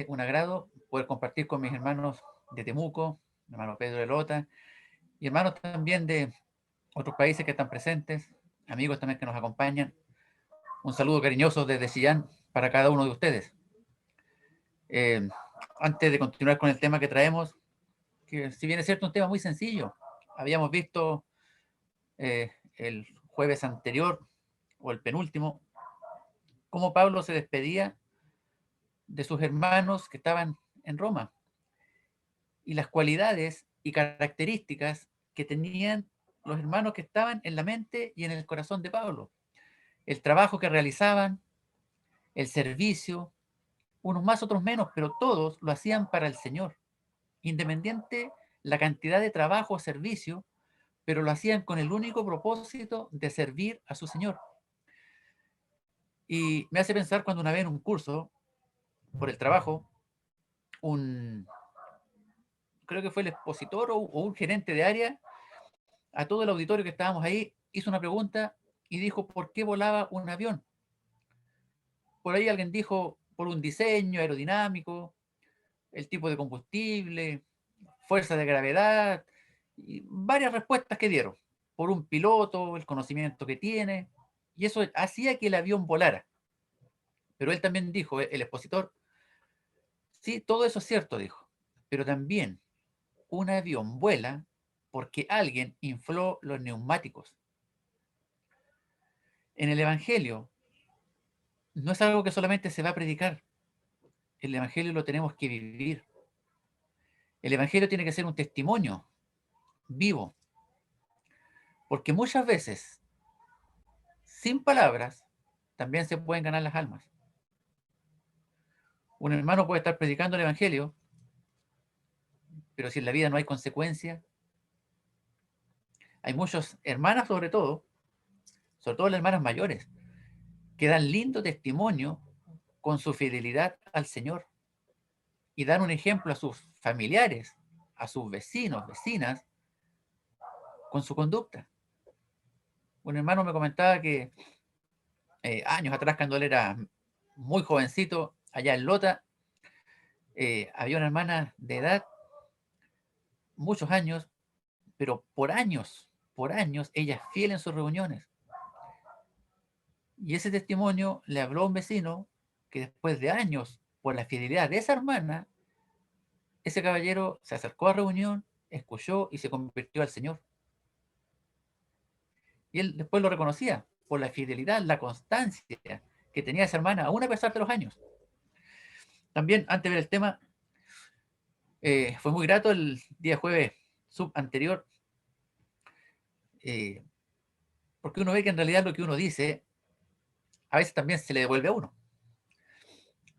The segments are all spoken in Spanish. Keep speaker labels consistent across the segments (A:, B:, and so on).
A: un agrado poder compartir con mis hermanos de Temuco, mi hermano Pedro de Lota, y hermanos también de otros países que están presentes, amigos también que nos acompañan. Un saludo cariñoso desde Chillán para cada uno de ustedes. Eh, Antes de continuar con el tema que traemos, que si bien es cierto un tema muy sencillo, habíamos visto el jueves anterior o el penúltimo, cómo Pablo se despedía de sus hermanos que estaban en Roma y las cualidades y características que tenían los hermanos que estaban en la mente y en el corazón de Pablo. El trabajo que realizaban, el servicio, unos más, otros menos, pero todos lo hacían para el Señor, independiente la cantidad de trabajo o servicio, pero lo hacían con el único propósito de servir a su Señor. Y me hace pensar cuando una vez en un curso, por el trabajo, un, creo que fue el expositor o un gerente de área, a todo el auditorio que estábamos ahí, hizo una pregunta y dijo, ¿por qué volaba un avión? Por ahí alguien dijo, por un diseño aerodinámico, el tipo de combustible, fuerza de gravedad, y varias respuestas que dieron, por un piloto, el conocimiento que tiene, y eso hacía que el avión volara. Pero él también dijo, el expositor, sí, todo eso es cierto, dijo, pero también un avión vuela porque alguien infló los neumáticos. En el Evangelio no es algo que solamente se va a predicar, el Evangelio lo tenemos que vivir. El Evangelio tiene que ser un testimonio vivo, porque muchas veces, sin palabras, también se pueden ganar las almas. Un hermano puede estar predicando el Evangelio, pero si en la vida no hay consecuencia, hay muchas hermanas sobre todo las hermanas mayores, que dan lindo testimonio con su fidelidad al Señor y dan un ejemplo a sus familiares, a sus vecinos, vecinas, con su conducta. Un hermano me comentaba que años atrás, cuando él era muy jovencito, allá en Lota, había una hermana de edad, muchos años, pero por años, ella es fiel en sus reuniones. Y ese testimonio le habló a un vecino que después de años, por la fidelidad de esa hermana, ese caballero se acercó a reunión, escuchó y se convirtió al Señor. Y él después lo reconocía por la fidelidad, la constancia que tenía esa hermana, aún a pesar de los años. También, antes de ver el tema, fue muy grato el día jueves sub anterior, eh, porque uno ve que en realidad lo que uno dice a veces también se le devuelve a uno.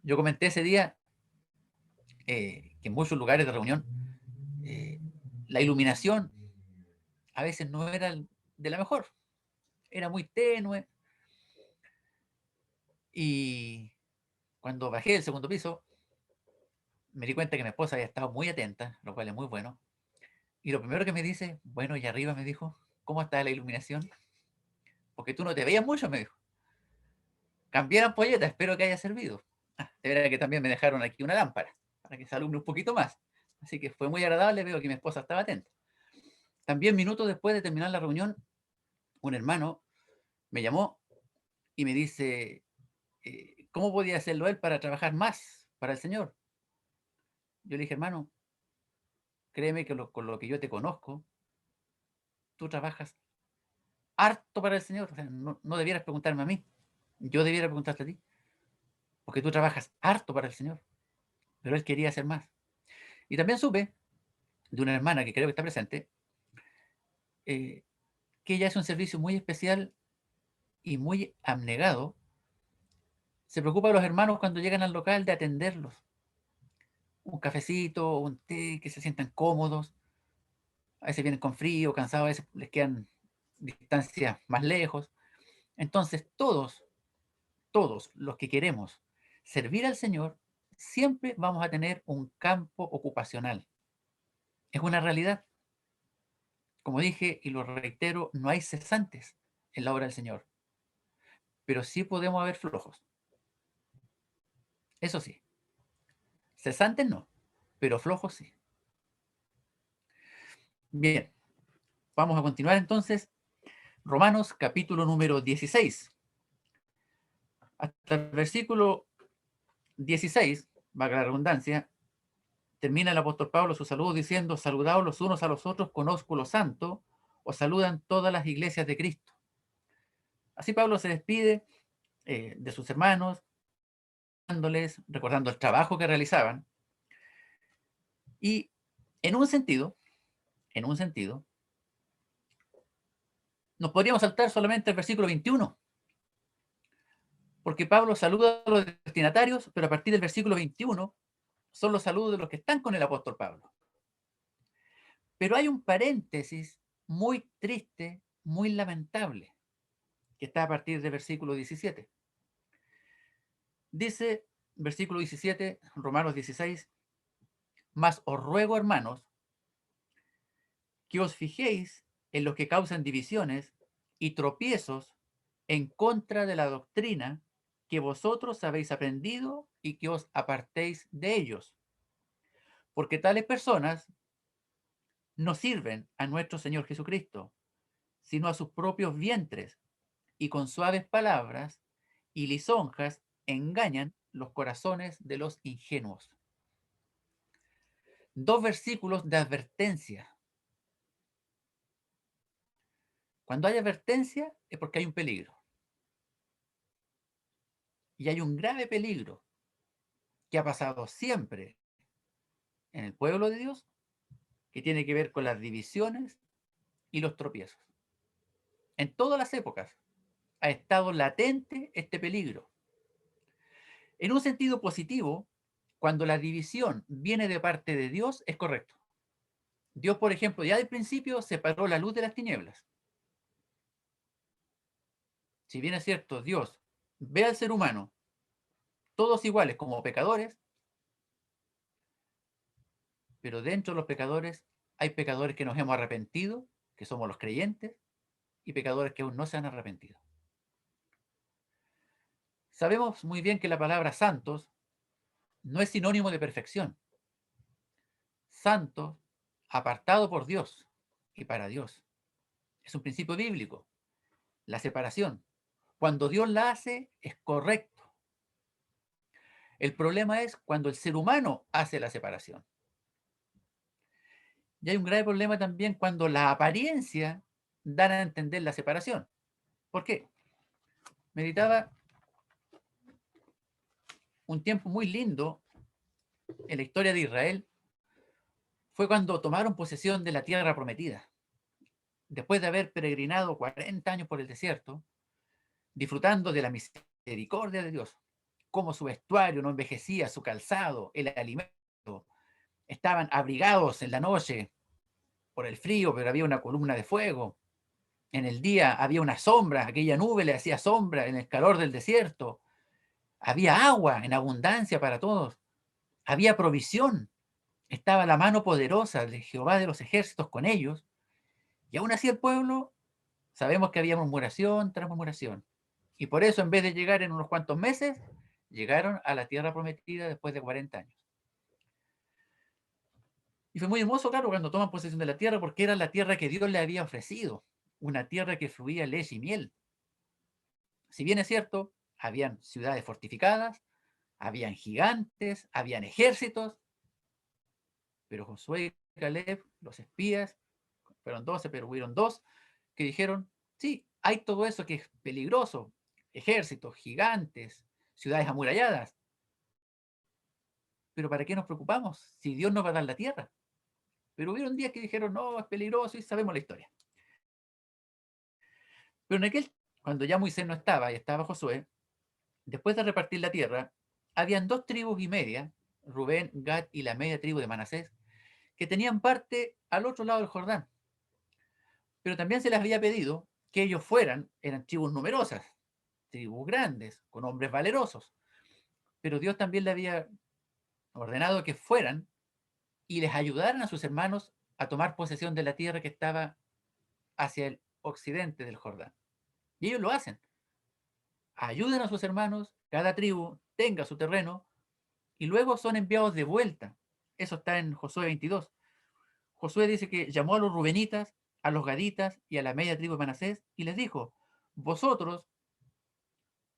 A: Yo comenté ese día que en muchos lugares de reunión eh, la iluminación a veces no era de la mejor, era muy tenue, y cuando bajé del segundo piso me di cuenta que mi esposa había estado muy atenta, lo cual es muy bueno, y lo primero que me dice, bueno, y arriba me dijo, ¿cómo está la iluminación? Porque tú no te veías mucho, me dijo. Cambié la ampolleta, espero que haya servido. De verdad que también me dejaron aquí una lámpara para que se alumbre un poquito más. Así que fue muy agradable, veo que mi esposa estaba atenta. También minutos después de terminar la reunión, un hermano me llamó y me dice, ¿cómo podía hacerlo él para trabajar más para el Señor? Yo le dije, hermano, créeme que con lo que yo te conozco, tú trabajas harto para el Señor. O sea, no debieras preguntarme a mí, yo debiera preguntarte a ti, porque tú trabajas harto para el Señor. Pero él quería hacer más. Y también supe de una hermana que creo que está presente, eh, que ella hace un servicio muy especial y muy abnegado. Se preocupa de los hermanos cuando llegan al local de atenderlos. Un cafecito, un té, que se sientan cómodos. A veces vienen con frío, cansados, a veces les quedan distancias más lejos. Entonces, todos los que queremos servir al Señor, siempre vamos a tener un campo ocupacional. Es una realidad. Como dije y lo reitero, no hay cesantes en la obra del Señor, pero sí podemos haber flojos. Eso sí, Cesantes no, pero flojos sí. Bien, vamos a continuar entonces. Romanos capítulo número 16. Hasta el versículo 16, valga la redundancia, termina el apóstol Pablo su saludo diciendo: saludaos los unos a los otros con ósculo santo, os saludan todas las iglesias de Cristo. Así Pablo se despide de sus hermanos, recordando el trabajo que realizaban, y en un sentido, nos podríamos saltar solamente el versículo 21, porque Pablo saluda a los destinatarios, pero a partir del versículo 21 son los saludos de los que están con el apóstol Pablo. Pero hay un paréntesis muy triste, muy lamentable, que está a partir del versículo 17. Dice, versículo 17, Romanos 16, mas os ruego, hermanos, que os fijéis en los que causan divisiones y tropiezos en contra de la doctrina que vosotros habéis aprendido y que os apartéis de ellos. Porque tales personas no sirven a nuestro Señor Jesucristo, sino a sus propios vientres, y con suaves palabras y lisonjas engañan los corazones de los ingenuos. Dos versículos de advertencia. Cuando hay advertencia es porque hay un peligro. Y hay un grave peligro que ha pasado siempre en el pueblo de Dios, que tiene que ver con las divisiones y los tropiezos. En todas las épocas ha estado latente este peligro. En un sentido positivo, cuando la división viene de parte de Dios, es correcto. Dios, por ejemplo, ya del principio separó la luz de las tinieblas. Si bien es cierto, Dios ve al ser humano todos iguales como pecadores, pero dentro de los pecadores hay pecadores que nos hemos arrepentido, que somos los creyentes, y pecadores que aún no se han arrepentido. Sabemos muy bien que la palabra santos no es sinónimo de perfección. Santo, apartado por Dios y para Dios. Es un principio bíblico. La separación. Cuando Dios la hace, es correcto. El problema es cuando el ser humano hace la separación. Y hay un grave problema también cuando la apariencia da a entender la separación. ¿Por qué? Meditaba un tiempo muy lindo en la historia de Israel. Fue cuando tomaron posesión de la tierra prometida. Después de haber peregrinado 40 años por el desierto, disfrutando de la misericordia de Dios, cómo su vestuario no envejecía, su calzado, el alimento, estaban abrigados en la noche por el frío, pero había una columna de fuego. En el día había una sombra, aquella nube le hacía sombra en el calor del desierto. Había agua en abundancia para todos. Había provisión. Estaba la mano poderosa de Jehová de los ejércitos con ellos. Y aún así el pueblo, sabemos que había murmuración tras murmuración. Y por eso, en vez de llegar en unos cuantos meses, llegaron a la tierra prometida después de 40 años. Y fue muy hermoso, claro, cuando toman posesión de la tierra, porque era la tierra que Dios le había ofrecido, una tierra que fluía leche y miel. Si bien es cierto, habían ciudades fortificadas, habían gigantes, habían ejércitos, pero Josué y Caleb, los espías, fueron 12, pero hubieron dos que dijeron: sí, hay todo eso que es peligroso, ejércitos, gigantes, ciudades amuralladas, pero ¿para qué nos preocupamos si Dios nos va a dar la tierra? Pero hubieron días que dijeron: no, es peligroso, y sabemos la historia. Pero en aquel, cuando ya Moisés no estaba y estaba Josué, después de repartir la tierra, habían dos tribus y media, Rubén, Gad y la media tribu de Manasés, que tenían parte al otro lado del Jordán. Pero también se les había pedido que ellos fueran, eran tribus numerosas, tribus grandes, con hombres valerosos. Pero Dios también le había ordenado que fueran y les ayudaran a sus hermanos a tomar posesión de la tierra que estaba hacia el occidente del Jordán. Y ellos lo hacen. Ayuden a sus hermanos, cada tribu tenga su terreno, y luego son enviados de vuelta. Eso está en Josué 22. Josué dice que llamó a los rubenitas, a los gaditas y a la media tribu de Manasés y les dijo, vosotros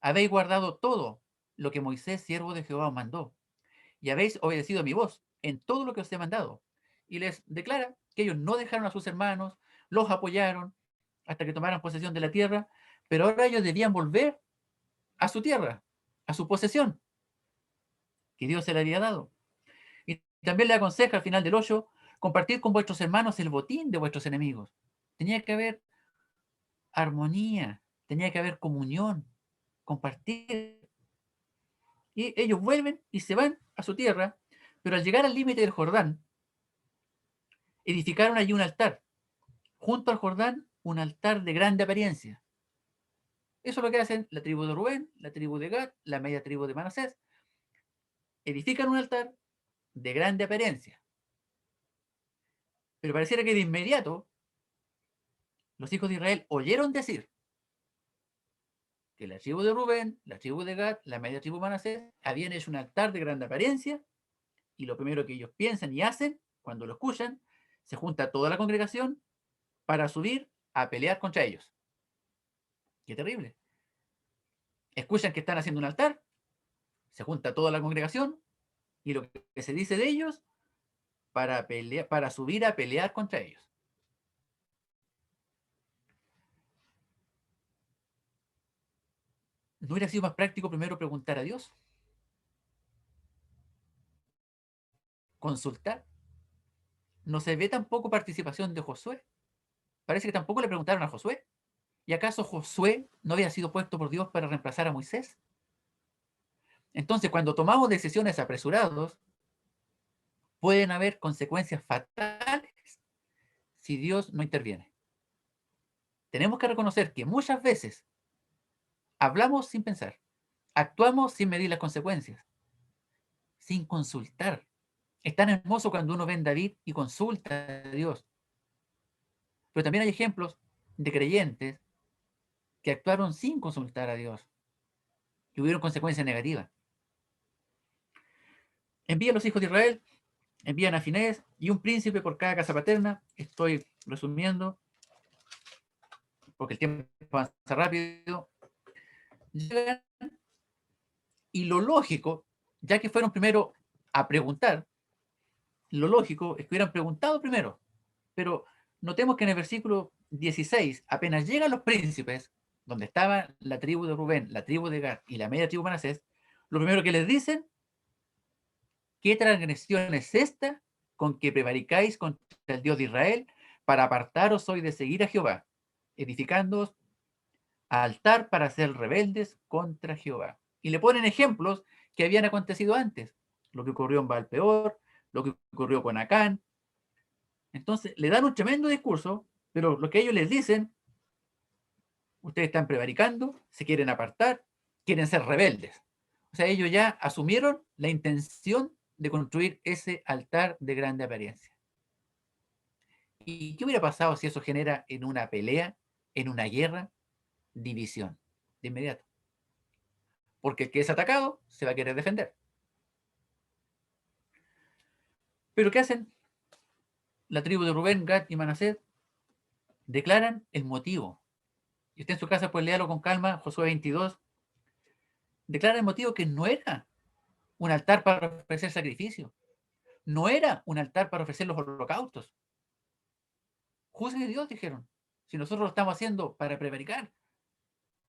A: habéis guardado todo lo que Moisés, siervo de Jehová, os mandó, y habéis obedecido a mi voz en todo lo que os he mandado. Y les declara que ellos no dejaron a sus hermanos, los apoyaron hasta que tomaran posesión de la tierra, pero ahora ellos debían volver a su tierra, a su posesión, que Dios se le había dado. Y también le aconseja al final del 8, compartir con vuestros hermanos el botín de vuestros enemigos. Tenía que haber armonía, tenía que haber comunión, compartir. Y ellos vuelven y se van a su tierra, pero al llegar al límite del Jordán, edificaron allí un altar. Junto al Jordán, un altar de grande apariencia. Eso es lo que hacen la tribu de Rubén, la tribu de Gad, la media tribu de Manasés. Edifican un altar de grande apariencia. Pero pareciera que de inmediato los hijos de Israel oyeron decir que la tribu de Rubén, la tribu de Gad, la media tribu de Manasés habían hecho un altar de grande apariencia y lo primero que ellos piensan y hacen cuando lo escuchan, se junta toda la congregación para subir a pelear contra ellos. Qué terrible. Escuchan que están haciendo un altar, se junta toda la congregación y lo que se dice de ellos para, pelear, para subir a pelear contra ellos. ¿No hubiera sido más práctico primero preguntar a Dios? ¿Consultar? No se ve tampoco participación de Josué. Parece que tampoco le preguntaron a Josué. ¿Y acaso Josué no había sido puesto por Dios para reemplazar a Moisés? Entonces, cuando tomamos decisiones apresuradas, pueden haber consecuencias fatales si Dios no interviene. Tenemos que reconocer que muchas veces hablamos sin pensar, actuamos sin medir las consecuencias, sin consultar. Es tan hermoso cuando uno ve en David y consulta a Dios. Pero también hay ejemplos de creyentes que actuaron sin consultar a Dios y hubieron consecuencias negativas. Envía a los hijos de Israel, envían a Finés y un príncipe por cada casa paterna. Estoy resumiendo porque el tiempo avanza rápido. Llegan y lo lógico, ya que fueron primero a preguntar, lo lógico es que hubieran preguntado primero. Pero notemos que en el versículo 16, apenas llegan los príncipes, donde estaba la tribu de Rubén, la tribu de Gad y la media tribu de Manasés, lo primero que les dicen, ¿qué transgresión es esta con que prevaricáis contra el Dios de Israel para apartaros hoy de seguir a Jehová, edificándoos altar para ser rebeldes contra Jehová? Y le ponen ejemplos que habían acontecido antes, lo que ocurrió en Baal-peor, lo que ocurrió con Acán. Entonces le dan un tremendo discurso, pero lo que ellos les dicen, ustedes están prevaricando, se quieren apartar, quieren ser rebeldes. O sea, ellos ya asumieron la intención de construir ese altar de grande apariencia. ¿Y qué hubiera pasado si eso genera en una pelea, en una guerra, división? De inmediato. Porque el que es atacado se va a querer defender. Pero ¿qué hacen? La tribu de Rubén, Gad y Manasés declaran el motivo. Y usted en su casa pues léalo con calma, Josué 22. Declara el motivo que no era un altar para ofrecer sacrificio. No era un altar para ofrecer los holocaustos. Juzgue Dios, dijeron. Si nosotros lo estamos haciendo para prevaricar,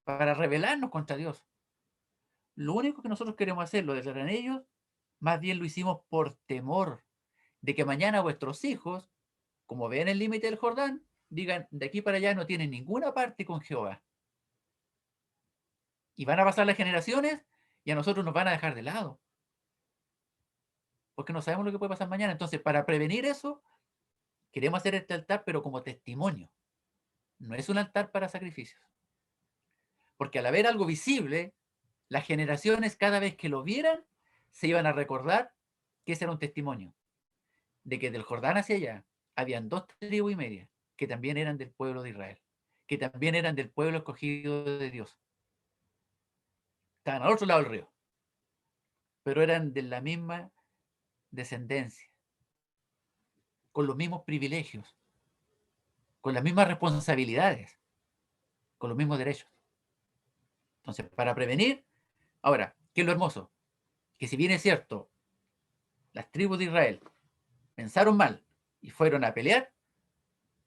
A: para rebelarnos contra Dios. Lo único que nosotros queremos hacer, lo declaran ellos, más bien lo hicimos por temor de que mañana vuestros hijos, como vean el límite del Jordán, digan, de aquí para allá no tienen ninguna parte con Jehová. Y van a pasar las generaciones y a nosotros nos van a dejar de lado. Porque no sabemos lo que puede pasar mañana. Entonces, para prevenir eso, queremos hacer este altar, pero como testimonio. No es un altar para sacrificios. Porque al haber algo visible, las generaciones cada vez que lo vieran, se iban a recordar que ese era un testimonio. De que del Jordán hacia allá, habían 2,5 tribus que también eran del pueblo de Israel. Que también eran del pueblo escogido de Dios. Estaban al otro lado del río. pero eran de la misma descendencia, con los mismos privilegios, con las mismas responsabilidades, con los mismos derechos. Entonces, para prevenir, ahora, ¿qué es lo hermoso? Que si bien es cierto, las tribus de Israel pensaron mal y fueron a pelear,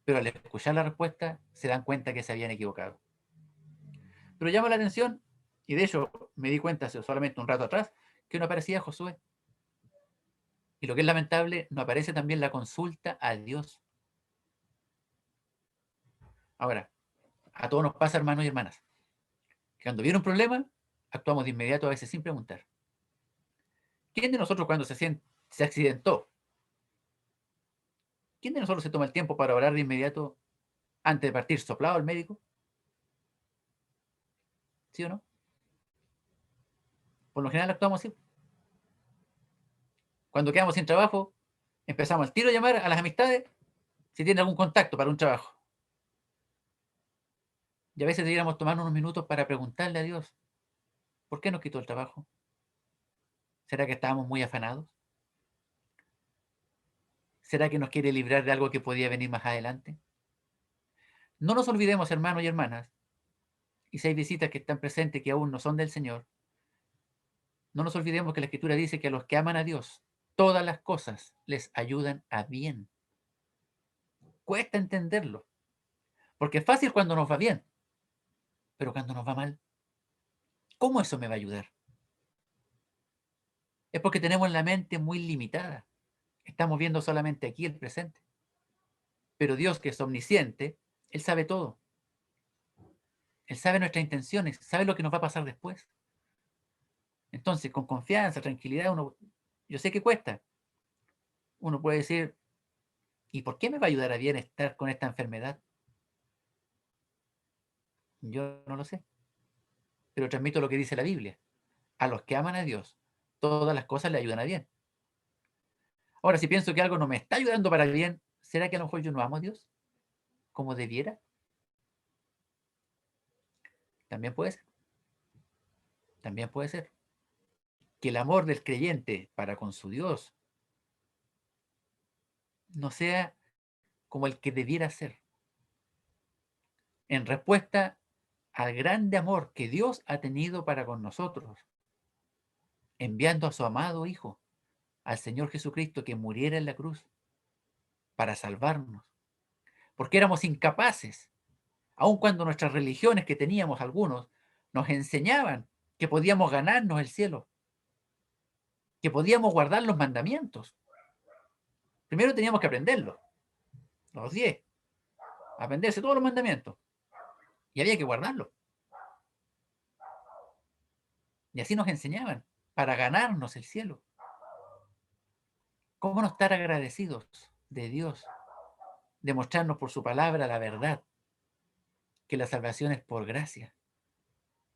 A: pero al escuchar la respuesta se dan cuenta que se habían equivocado. Pero llama la atención, y de hecho me di cuenta hace solamente un rato atrás, que no aparecía Josué. Y lo que es lamentable, no aparece también la consulta a Dios. Ahora, a todos nos pasa, hermanos y hermanas, que cuando viene un problema, actuamos de inmediato a veces sin preguntar. ¿Quién de nosotros cuando se accidentó? ¿Quién de nosotros se toma el tiempo para orar de inmediato antes de partir soplado al médico? ¿Sí o no? Por lo general actuamos así. Cuando quedamos sin trabajo, empezamos al tiro a llamar a las amistades si tienen algún contacto para un trabajo. Y a veces deberíamos tomar unos minutos para preguntarle a Dios, ¿por qué nos quitó el trabajo? ¿Será que estábamos muy afanados? ¿Será que nos quiere librar de algo que podía venir más adelante? No nos olvidemos, hermanos y hermanas, y si hay visitas que están presentes que aún no son del Señor, no nos olvidemos que la Escritura dice que a los que aman a Dios, todas las cosas les ayudan a bien. Cuesta entenderlo, porque es fácil cuando nos va bien, pero cuando nos va mal, ¿cómo eso me va a ayudar? Es porque tenemos la mente muy limitada. Estamos viendo solamente aquí el presente. Pero Dios, que es omnisciente, Él sabe todo. Él sabe nuestras intenciones, sabe lo que nos va a pasar después. Entonces, con confianza, tranquilidad, yo sé que cuesta. Uno puede decir, ¿y por qué me va a ayudar a bien estar con esta enfermedad? Yo no lo sé, pero transmito lo que dice la Biblia. A los que aman a Dios, todas las cosas le ayudan a bien. Ahora, si pienso que algo no me está ayudando para bien, ¿será que a lo mejor yo no amo a Dios como debiera? También puede ser. También puede ser que el amor del creyente para con su Dios no sea como el que debiera ser. En respuesta al grande amor que Dios ha tenido para con nosotros, enviando a su amado Hijo, al Señor Jesucristo, que muriera en la cruz para salvarnos, porque éramos incapaces, aun cuando nuestras religiones que teníamos algunos nos enseñaban que podíamos ganarnos el cielo, que podíamos guardar los mandamientos. Primero teníamos que aprenderlos, los 10, aprenderse todos los mandamientos, y había que guardarlos. Y así nos enseñaban, para ganarnos el cielo. ¿Cómo no estar agradecidos de Dios, de mostrarnos por su palabra la verdad, que la salvación es por gracia?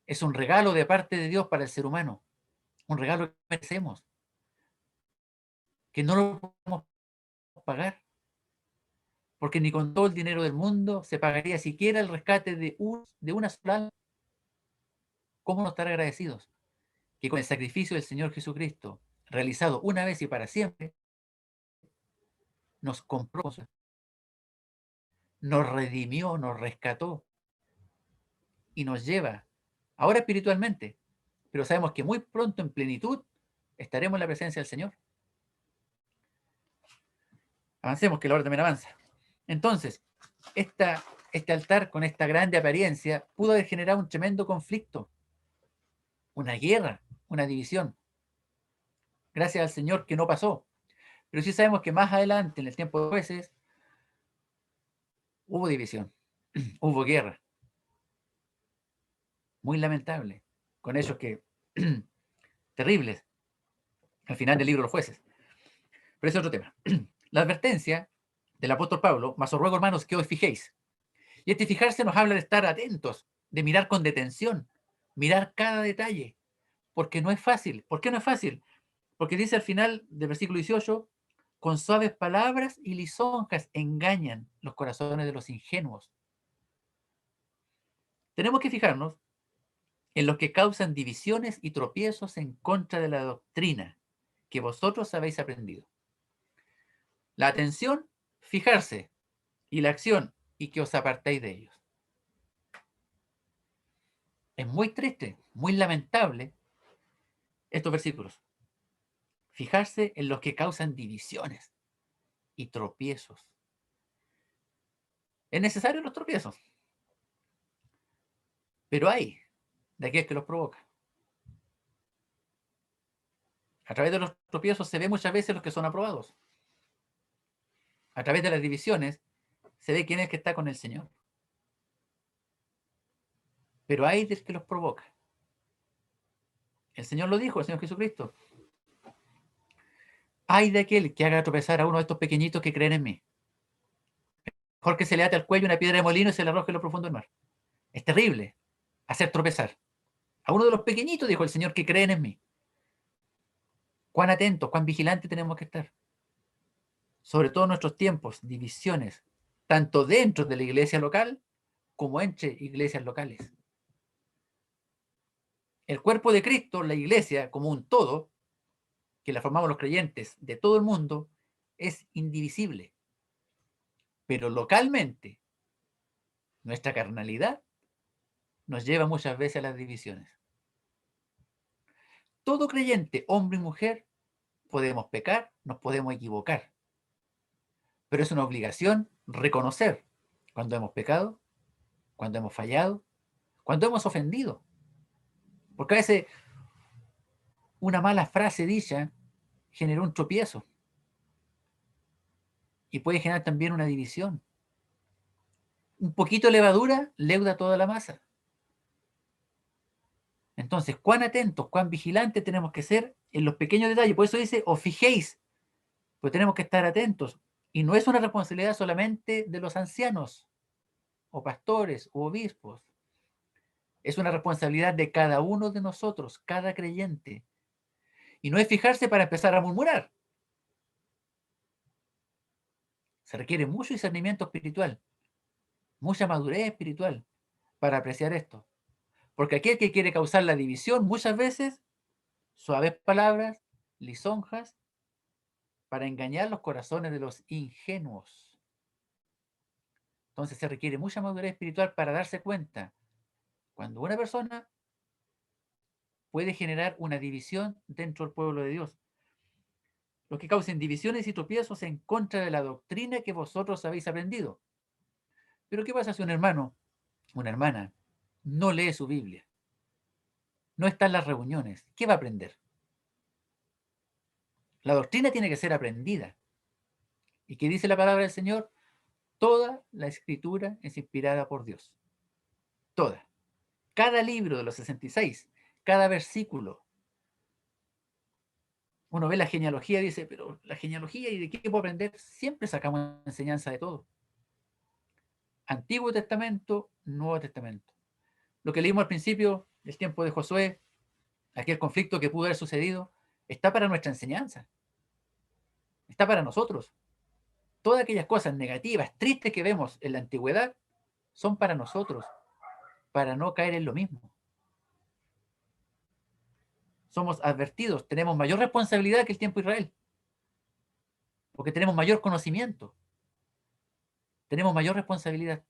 A: Es un regalo de parte de Dios para el ser humano, un regalo que merecemos, que no lo podemos pagar, porque ni con todo el dinero del mundo se pagaría siquiera el rescate de una sola alma. ¿Cómo no estar agradecidos? Que con el sacrificio del Señor Jesucristo, realizado una vez y para siempre, nos compró, nos redimió, nos rescató y nos lleva, ahora espiritualmente, pero sabemos que muy pronto en plenitud estaremos en la presencia del Señor. Avancemos, que la hora también avanza. Entonces, este altar con esta grande apariencia pudo haber generado un tremendo conflicto, una guerra, una división. Gracias al Señor que no pasó. Pero sí sabemos que más adelante, en el tiempo de jueces, hubo división, hubo guerra. Muy lamentable, con hechos que terribles al final del libro de los jueces. Pero ese es otro tema. La advertencia del apóstol Pablo, mas os ruego, hermanos, que os fijéis. Y este fijarse nos habla de estar atentos, de mirar con detención, mirar cada detalle, porque no es fácil. ¿Por qué no es fácil? Porque dice al final del versículo 18, con suaves palabras y lisonjas engañan los corazones de los ingenuos. Tenemos que fijarnos en los que causan divisiones y tropiezos en contra de la doctrina que vosotros habéis aprendido. La atención, fijarse, y la acción, y que os apartéis de ellos. Es muy triste, muy lamentable estos versículos. Fijarse en los que causan divisiones y tropiezos. Es necesario los tropiezos, pero hay de aquel que los provoca. A través de los tropiezos se ve muchas veces los que son aprobados. A través de las divisiones se ve quién es el que está con el Señor. Pero hay del que los provoca. El Señor lo dijo, el Señor Jesucristo. Hay de aquel que haga tropezar a uno de estos pequeñitos que creen en mí. Mejor que se le ate al cuello una piedra de molino y se le arroje en lo profundo del mar. Es terrible hacer tropezar a uno de los pequeñitos, dijo el Señor, que creen en mí. Cuán atentos, cuán vigilantes tenemos que estar. Sobre todo en nuestros tiempos, divisiones, tanto dentro de la iglesia local como entre iglesias locales. El cuerpo de Cristo, la iglesia como un todo, que la formamos los creyentes de todo el mundo, es indivisible. Pero localmente, nuestra carnalidad nos lleva muchas veces a las divisiones. Todo creyente, hombre y mujer, podemos pecar, nos podemos equivocar. Pero es una obligación reconocer cuando hemos pecado, cuando hemos fallado, cuando hemos ofendido. Porque a veces una mala frase dicha generó un tropiezo y puede generar también una división. Un poquito de levadura leuda toda la masa. Entonces, cuán atentos, cuán vigilantes tenemos que ser en los pequeños detalles. Por eso dice, os fijéis, pues tenemos que estar atentos. Y no es una responsabilidad solamente de los ancianos, o pastores, o obispos. Es una responsabilidad de cada uno de nosotros, cada creyente. Y no es fijarse para empezar a murmurar. Se requiere mucho discernimiento espiritual, mucha madurez espiritual para apreciar esto. Porque aquel que quiere causar la división, muchas veces, suaves palabras, lisonjas, para engañar los corazones de los ingenuos. Entonces se requiere mucha madurez espiritual para darse cuenta cuando una persona puede generar una división dentro del pueblo de Dios. Los que causen divisiones y tropiezos en contra de la doctrina que vosotros habéis aprendido. Pero ¿qué pasa si un hermano, una hermana, no lee su Biblia? No está en las reuniones. ¿Qué va a aprender? La doctrina tiene que ser aprendida. ¿Y qué dice la palabra del Señor? Toda la escritura es inspirada por Dios. Toda. Cada libro de los 66, cada versículo. Uno ve la genealogía y dice, pero la genealogía y de qué puedo aprender, siempre sacamos enseñanza de todo. Antiguo Testamento, Nuevo Testamento. Lo que leímos al principio, el tiempo de Josué, aquel conflicto que pudo haber sucedido, está para nuestra enseñanza. Está para nosotros. Todas aquellas cosas negativas, tristes que vemos en la antigüedad, son para nosotros, para no caer en lo mismo. Somos advertidos, tenemos mayor responsabilidad que el tiempo de Israel, porque tenemos mayor conocimiento, tenemos mayor responsabilidad.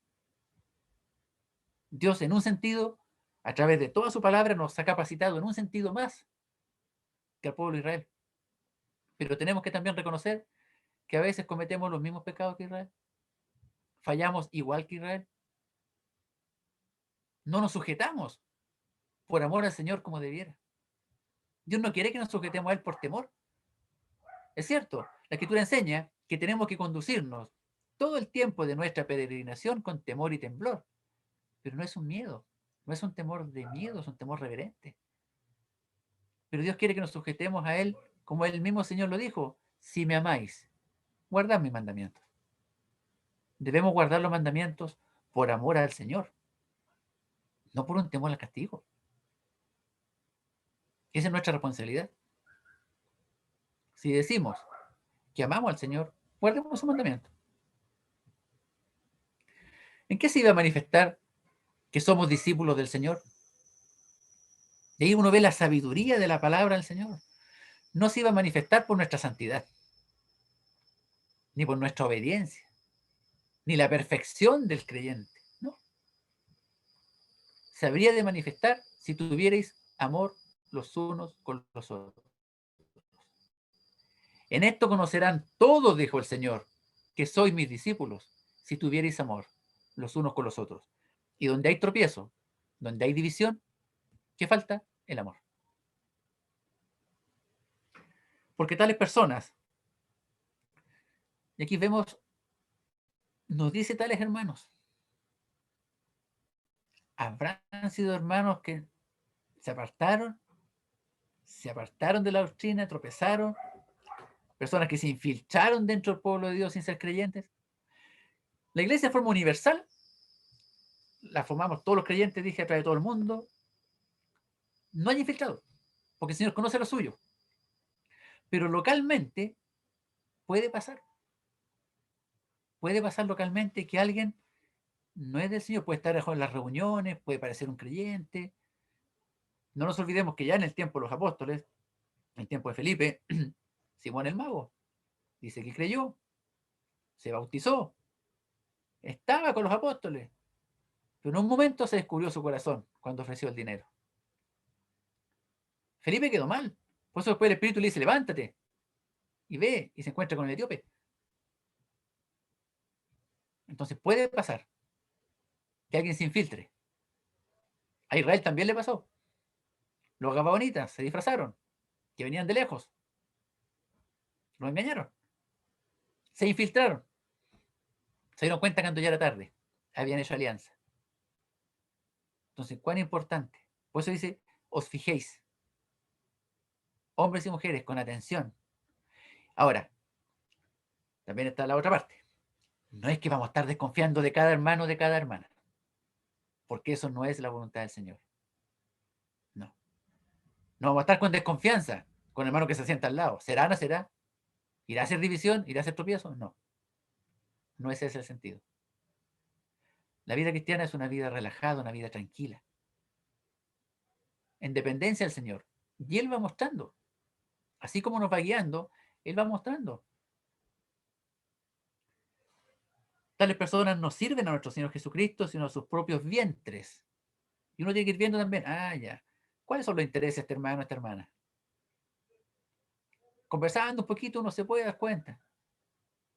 A: Dios en un sentido, a través de toda su palabra, nos ha capacitado en un sentido más que al pueblo de Israel. Pero tenemos que también reconocer que a veces cometemos los mismos pecados que Israel. Fallamos igual que Israel. No nos sujetamos por amor al Señor como debiera. Dios no quiere que nos sujetemos a Él por temor. Es cierto, la Escritura enseña que tenemos que conducirnos todo el tiempo de nuestra peregrinación con temor y temblor. Pero no es un miedo, no es un temor de miedo, es un temor reverente. Pero Dios quiere que nos sujetemos a Él, como el mismo Señor lo dijo, si me amáis, guardad mis mandamientos. Debemos guardar los mandamientos por amor al Señor, no por un temor al castigo. Esa es nuestra responsabilidad. Si decimos que amamos al Señor, guardemos su mandamiento. ¿En qué se iba a manifestar que somos discípulos del Señor? Y ahí uno ve la sabiduría de la palabra del Señor. No se iba a manifestar por nuestra santidad, ni por nuestra obediencia, ni la perfección del creyente. No. Se habría de manifestar si tuvierais amor los unos con los otros. En esto conocerán todos, dijo el Señor, que sois mis discípulos, si tuvierais amor los unos con los otros. Y donde hay tropiezo, donde hay división, ¿qué falta? El amor. Porque tales personas, y aquí vemos, nos dice tales hermanos, habrán sido hermanos que se apartaron de la doctrina, tropezaron, personas que se infiltraron dentro del pueblo de Dios sin ser creyentes. La iglesia de forma universal, la formamos todos los creyentes, dije, a través de todo el mundo. No hay infiltrados, porque el Señor conoce lo suyo. Pero localmente puede pasar. Puede pasar localmente que alguien no es del Señor, puede estar en las reuniones, puede parecer un creyente. No nos olvidemos que ya en el tiempo de los apóstoles, en el tiempo de Felipe, Simón el Mago dice que creyó, se bautizó, estaba con los apóstoles, pero en un momento se descubrió su corazón cuando ofreció el dinero. Felipe quedó mal. Por eso después el Espíritu le dice, levántate y ve, y se encuentra con el etíope. Entonces puede pasar que alguien se infiltre. A Israel también le pasó. Los gabaonitas se disfrazaron, que venían de lejos. Los engañaron. Se infiltraron. Se dieron cuenta cuando ya era tarde. Habían hecho alianza. Entonces, ¿cuán importante? Por eso dice, os fijéis, hombres y mujeres, con atención. Ahora, también está la otra parte. No es que vamos a estar desconfiando de cada hermano o de cada hermana, porque eso no es la voluntad del Señor. No. No vamos a estar con desconfianza con el hermano que se sienta al lado. ¿Será o no será? ¿Irá a hacer división? ¿Irá a hacer tropiezo? No. No es ese el sentido. La vida cristiana es una vida relajada, una vida tranquila, en dependencia del Señor. Y Él va mostrando. Así como nos va guiando, Él va mostrando. Tales personas no sirven a nuestro Señor Jesucristo, sino a sus propios vientres. Y uno tiene que ir viendo también, ya, ¿cuáles son los intereses de este hermano, esta hermana? Conversando un poquito uno se puede dar cuenta.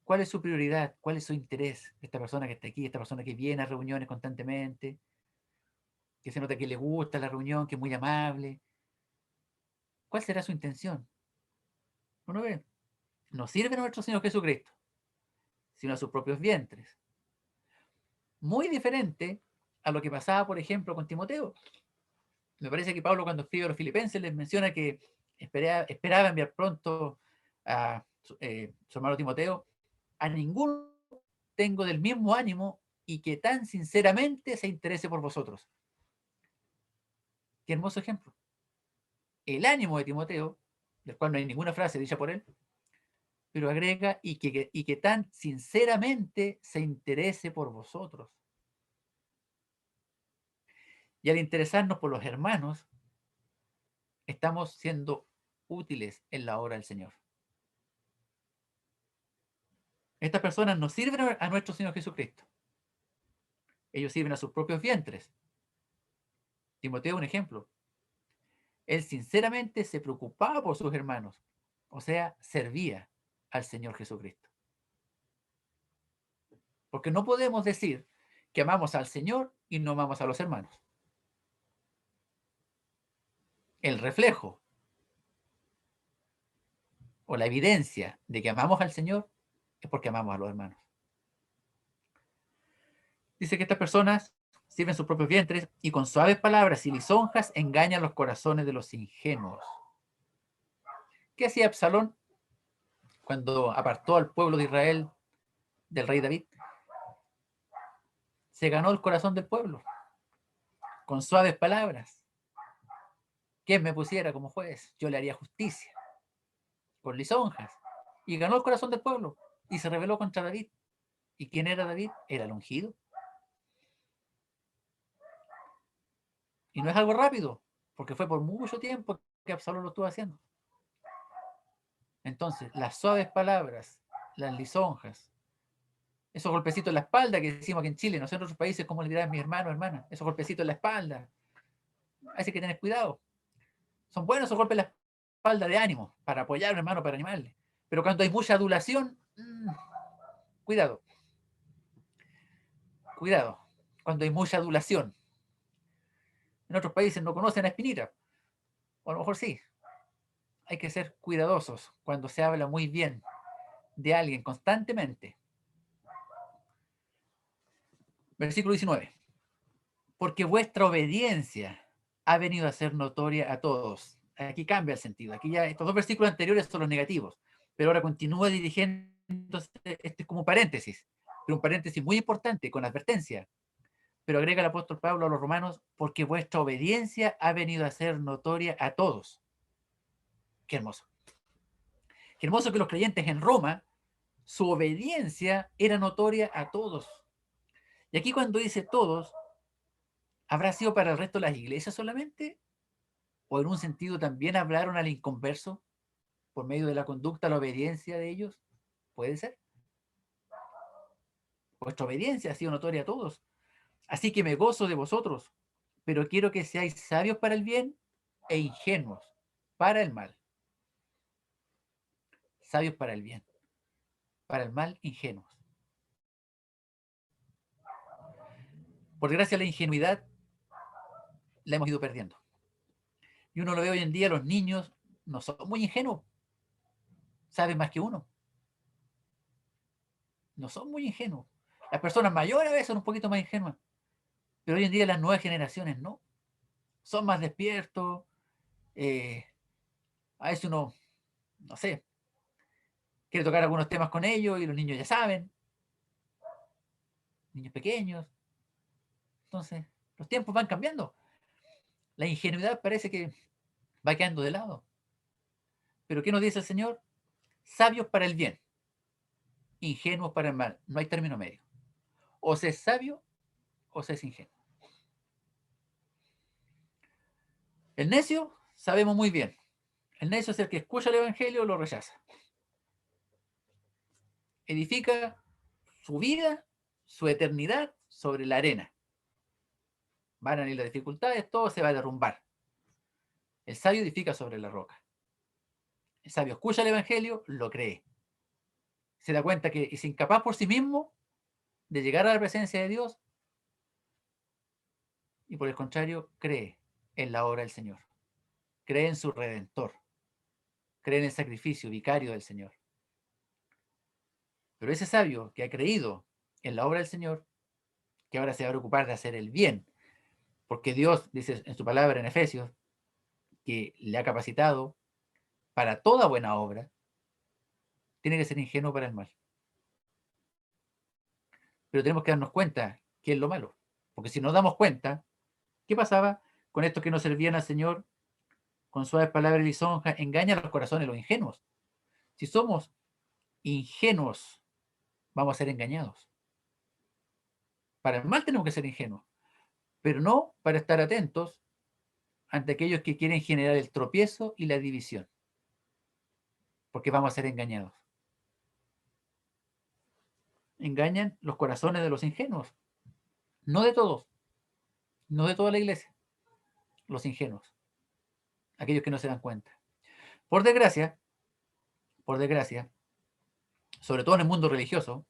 A: ¿Cuál es su prioridad? ¿Cuál es su interés? Esta persona que está aquí, esta persona que viene a reuniones constantemente, que se nota que le gusta la reunión, que es muy amable. ¿Cuál será su intención? Uno ve, no sirven a nuestro Señor Jesucristo, sino a sus propios vientres. Muy diferente a lo que pasaba, por ejemplo, con Timoteo. Me parece que Pablo, cuando escribe a los filipenses, les menciona que esperaba enviar pronto a su hermano Timoteo. A ninguno tengo del mismo ánimo y que tan sinceramente se interese por vosotros. Qué hermoso ejemplo. El ánimo de Timoteo, del cual no hay ninguna frase dicha por él, pero agrega y que tan sinceramente se interese por vosotros. Y al interesarnos por los hermanos, estamos siendo útiles en la obra del Señor. Estas personas no sirven a nuestro Señor Jesucristo. Ellos sirven a sus propios vientres. Timoteo, un ejemplo. Él sinceramente se preocupaba por sus hermanos, o sea, servía al Señor Jesucristo. Porque no podemos decir que amamos al Señor y no amamos a los hermanos. El reflejo o la evidencia de que amamos al Señor es porque amamos a los hermanos. Dice que estas personas sirven sus propios vientres y con suaves palabras y lisonjas engañan los corazones de los ingenuos. ¿Qué hacía Absalón cuando apartó al pueblo de Israel del rey David? Se ganó el corazón del pueblo con suaves palabras. ¿Quién me pusiera como juez? Yo le haría justicia, con lisonjas. Y ganó el corazón del pueblo y se rebeló contra David. ¿Y quién era David? Era el ungido. Y no es algo rápido, porque fue por mucho tiempo que Absalón lo estuvo haciendo. Entonces, las suaves palabras, las lisonjas, esos golpecitos en la espalda que decimos aquí en Chile, no sé en otros países cómo le dirán mi hermano o hermana, esos golpecitos en la espalda, hay que tener cuidado. Son buenos esos golpes en la espalda de ánimo, para apoyar a un hermano, para animarle. Pero cuando hay mucha adulación, cuidado, cuidado, cuando hay mucha adulación. En otros países no conocen a Espinita, o a lo mejor sí. Hay que ser cuidadosos cuando se habla muy bien de alguien constantemente. Versículo 19. Porque vuestra obediencia ha venido a ser notoria a todos. Aquí cambia el sentido. Aquí ya estos dos versículos anteriores son los negativos, pero ahora continúa dirigiéndose, este es como paréntesis, pero un paréntesis muy importante con advertencia. Pero agrega el apóstol Pablo a los romanos, porque vuestra obediencia ha venido a ser notoria a todos. Qué hermoso. Qué hermoso que los creyentes en Roma, su obediencia era notoria a todos. Y aquí cuando dice todos, ¿habrá sido para el resto de las iglesias solamente? ¿O en un sentido también hablaron al inconverso por medio de la conducta, la obediencia de ellos? Puede ser. Vuestra obediencia ha sido notoria a todos. Así que me gozo de vosotros, pero quiero que seáis sabios para el bien e ingenuos para el mal. Sabios para el bien, para el mal, ingenuos. Por desgracia, la ingenuidad la hemos ido perdiendo. Y uno lo ve hoy en día, los niños no son muy ingenuos, saben más que uno. No son muy ingenuos. Las personas mayores a veces son un poquito más ingenuas, pero hoy en día las nuevas generaciones no. Son más despiertos. eh, a veces uno, no sé, quiere tocar algunos temas con ellos y los niños ya saben, niños pequeños. Entonces, los tiempos van cambiando. La ingenuidad parece que va quedando de lado. Pero ¿qué nos dice el Señor? Sabios para el bien, ingenuos para el mal. No hay término medio. O se es sabio o se es ingenuo. El necio, sabemos muy bien. El necio es el que escucha el Evangelio o lo rechaza. Edifica su vida, su eternidad sobre la arena. Van a venir las dificultades, todo se va a derrumbar. El sabio edifica sobre la roca. El sabio escucha el Evangelio, lo cree. Se da cuenta que es incapaz por sí mismo de llegar a la presencia de Dios y por el contrario cree en la obra del Señor. Cree en su Redentor. Cree en el sacrificio vicario del Señor. Pero ese sabio que ha creído en la obra del Señor, que ahora se va a preocupar de hacer el bien, porque Dios dice en su palabra en Efesios que le ha capacitado para toda buena obra, tiene que ser ingenuo para el mal. Pero tenemos que darnos cuenta qué es lo malo. Porque si nos damos cuenta, ¿qué pasaba con estos que no servían al Señor con suaves palabras y lisonjas? Engañan los corazones de los ingenuos. Si somos ingenuos, vamos a ser engañados. Para el mal tenemos que ser ingenuos, pero no para estar atentos ante aquellos que quieren generar el tropiezo y la división, porque vamos a ser engañados. Engañan los corazones de los ingenuos, no de todos, no de toda la iglesia, los ingenuos, aquellos que no se dan cuenta. Por desgracia, por desgracia, sobre todo en el mundo religioso,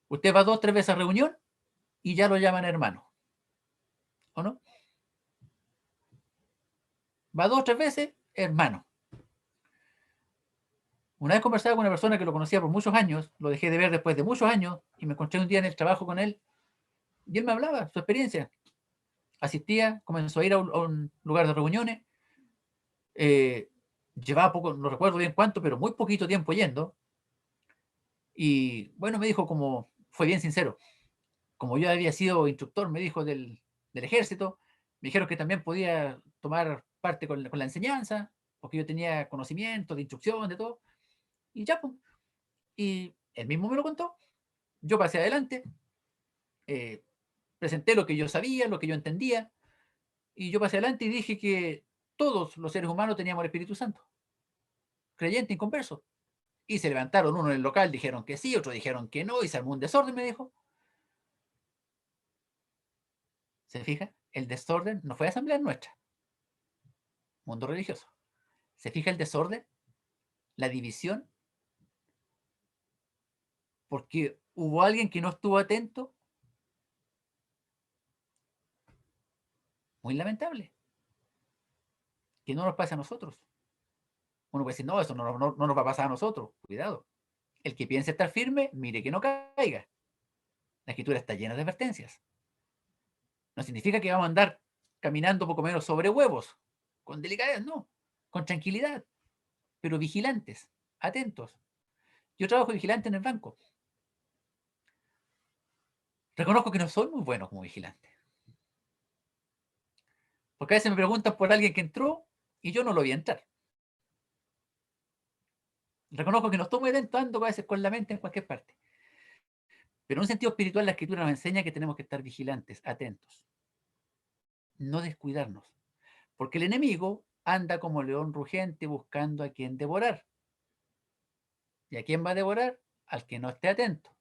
A: usted va 2 o 3 veces a reunión y ya lo llaman hermano, ¿o no? Va 2 o 3 veces, hermano. Una vez conversaba con una persona que lo conocía por muchos años, lo dejé de ver después de muchos años y me encontré un día en el trabajo con él y él me hablaba su experiencia. Asistía, comenzó a ir a un lugar de reuniones, eh, llevaba poco, no recuerdo bien cuánto, pero muy poquito tiempo yendo. Y bueno, me dijo como, fue bien sincero, como yo había sido instructor, me dijo del ejército, me dijeron que también podía tomar parte con la enseñanza, porque yo tenía conocimiento de instrucción, de todo, y ya, pues, y él mismo me lo contó. Yo pasé adelante, eh, presenté lo que yo sabía, lo que yo entendía, Y yo pasé adelante y dije que todos los seres humanos teníamos el Espíritu Santo, creyente, inconverso. Y se levantaron uno en el local, dijeron que sí, otros dijeron que no, y se armó un desorden, me dijo. ¿Se fija? El desorden no fue asamblea nuestra, mundo religioso. ¿Se fija el desorden? La división, porque hubo alguien que no estuvo atento. Muy lamentable. Que no nos pase a nosotros. Uno puede decir, no, eso no nos va a pasar a nosotros. Cuidado. El que piense estar firme, mire que no caiga. La escritura está llena de advertencias. No significa que vamos a andar caminando poco menos sobre huevos, con delicadez, no, con tranquilidad, pero vigilantes, atentos. Yo trabajo vigilante en el banco. Reconozco que no soy muy bueno como vigilante. Porque a veces me preguntan por alguien que entró y yo no lo vi entrar. Reconozco que no estoy muy atento, ando a veces con la mente en cualquier parte. Pero en un sentido espiritual la escritura nos enseña que tenemos que estar vigilantes, atentos, no descuidarnos. Porque el enemigo anda como león rugiente buscando a quien devorar. ¿Y a quién va a devorar? Al que no esté atento.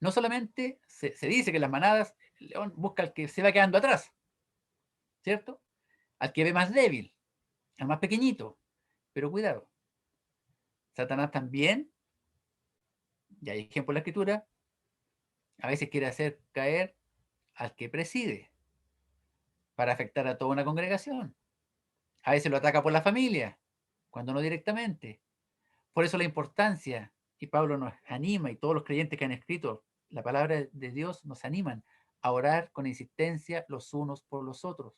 A: No solamente se dice que en las manadas el león busca al que se va quedando atrás, ¿cierto? Al que ve más débil, al más pequeñito. Pero cuidado, Satanás también, y hay ejemplo en la escritura, a veces quiere hacer caer al que preside para afectar a toda una congregación. A veces lo ataca por la familia, cuando no directamente. Por eso la importancia, y Pablo nos anima, y todos los creyentes que han escrito la palabra de Dios nos animan a orar con insistencia los unos por los otros.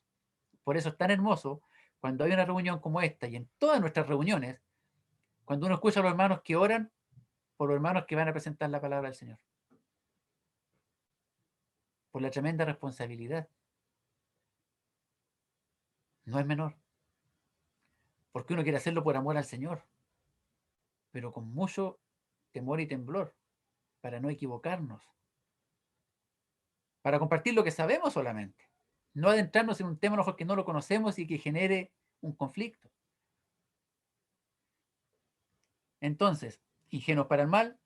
A: Por eso es tan hermoso cuando hay una reunión como esta y en todas nuestras reuniones, cuando uno escucha a los hermanos que oran por los hermanos que van a presentar la palabra del Señor. Por la tremenda responsabilidad. No es menor. Porque uno quiere hacerlo por amor al Señor, pero con mucho temor y temblor, para no equivocarnos, para compartir lo que sabemos solamente, no adentrarnos en un tema mejor que no lo conocemos y que genere un conflicto. Entonces, ingenuos para el mal,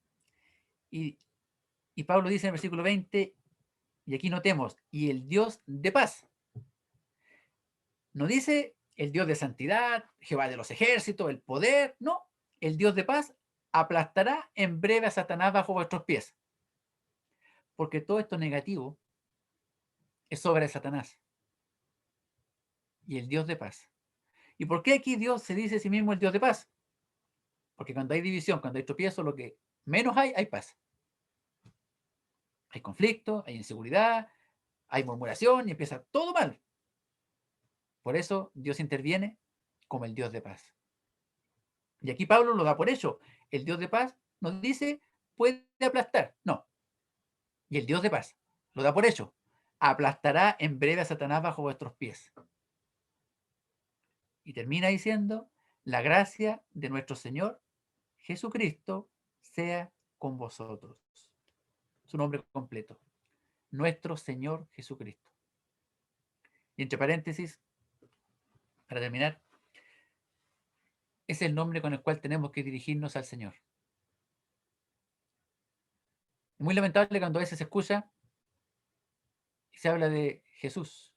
A: y, y Pablo dice en el versículo 20, y aquí notemos, y el Dios de paz. No dice el Dios de santidad, Jehová de los ejércitos, el poder, no, el Dios de paz aplastará en breve a Satanás bajo vuestros pies. Porque todo esto negativo es obra de Satanás y el Dios de paz. ¿Y por qué aquí Dios se dice a sí mismo el Dios de paz? Porque cuando hay división, cuando hay tropiezo, lo que menos hay paz. Hay conflicto, hay inseguridad, hay murmuración y empieza todo mal. Por eso Dios interviene como el Dios de paz. Y aquí Pablo lo da por hecho. El Dios de paz nos dice, puede aplastar. No. Y el Dios de paz lo da por hecho. Aplastará en breve a Satanás bajo vuestros pies. Y termina diciendo, la gracia de nuestro Señor Jesucristo sea con vosotros. Su nombre completo. Nuestro Señor Jesucristo. Y entre paréntesis, para terminar, es el nombre con el cual tenemos que dirigirnos al Señor. Es muy lamentable cuando a veces se escucha y se habla de Jesús.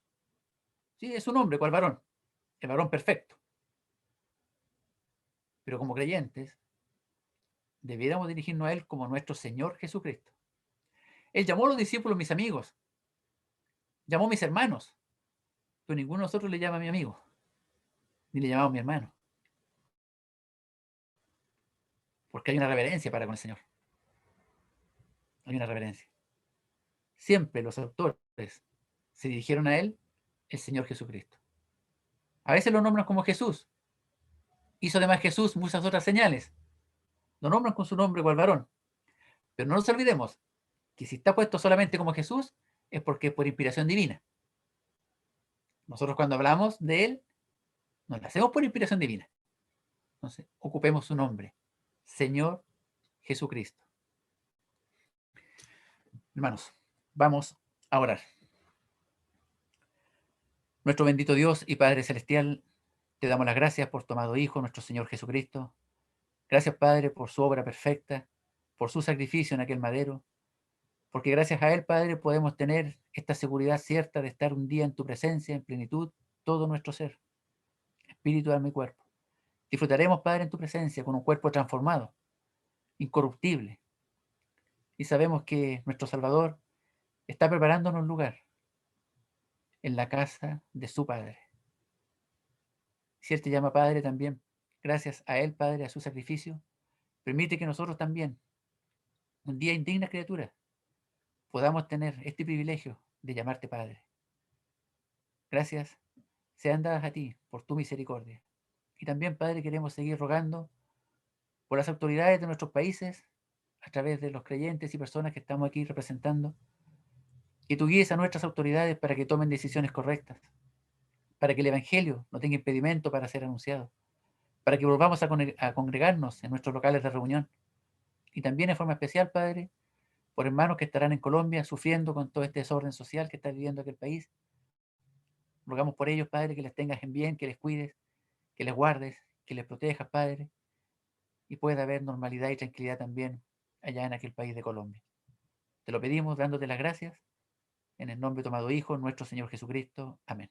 A: Sí, es un hombre, cual varón, el varón perfecto. Pero como creyentes, debiéramos dirigirnos a Él como nuestro Señor Jesucristo. Él llamó a los discípulos mis amigos, llamó a mis hermanos, pero ninguno de nosotros le llama a mi amigo, ni le llamamos a mi hermano, porque hay una reverencia para con el Señor. Hay una reverencia. Siempre los autores se dirigieron a Él, el Señor Jesucristo. A veces lo nombran como Jesús. Hizo además Jesús muchas otras señales. Lo nombran con su nombre cual varón. Pero no nos olvidemos que si está puesto solamente como Jesús, es porque es por inspiración divina. Nosotros cuando hablamos de Él, nos lo hacemos por inspiración divina. Entonces, ocupemos su nombre, Señor Jesucristo. Hermanos, vamos a orar. Nuestro bendito Dios y Padre Celestial, te damos las gracias por tu amado Hijo, nuestro Señor Jesucristo. Gracias, Padre, por su obra perfecta, por su sacrificio en aquel madero, porque gracias a Él, Padre, podemos tener esta seguridad cierta de estar un día en tu presencia, en plenitud, todo nuestro ser, espíritu, alma y cuerpo. Disfrutaremos, Padre, en tu presencia con un cuerpo transformado, incorruptible, y sabemos que nuestro Salvador está preparándonos un lugar en la casa de su Padre. Si Él te llama Padre también, gracias a Él, Padre, a su sacrificio, permite que nosotros también, un día indigna criatura, podamos tener este privilegio de llamarte Padre. Gracias sean dadas a ti por tu misericordia. Y también, Padre, queremos seguir rogando por las autoridades de nuestros países, a través de los creyentes y personas que estamos aquí representando, que tú guíes a nuestras autoridades para que tomen decisiones correctas, para que el Evangelio no tenga impedimento para ser anunciado, para que volvamos a congregarnos en nuestros locales de reunión. Y también en forma especial, Padre, por hermanos que estarán en Colombia sufriendo con todo este desorden social que está viviendo aquel país. Rogamos por ellos, Padre, que les tengas en bien, que les cuides, que les guardes, que les protejas, Padre, y pueda haber normalidad y tranquilidad también allá en aquel país de Colombia. Te lo pedimos dándote las gracias, en el nombre de tu amado Hijo, nuestro Señor Jesucristo. Amén.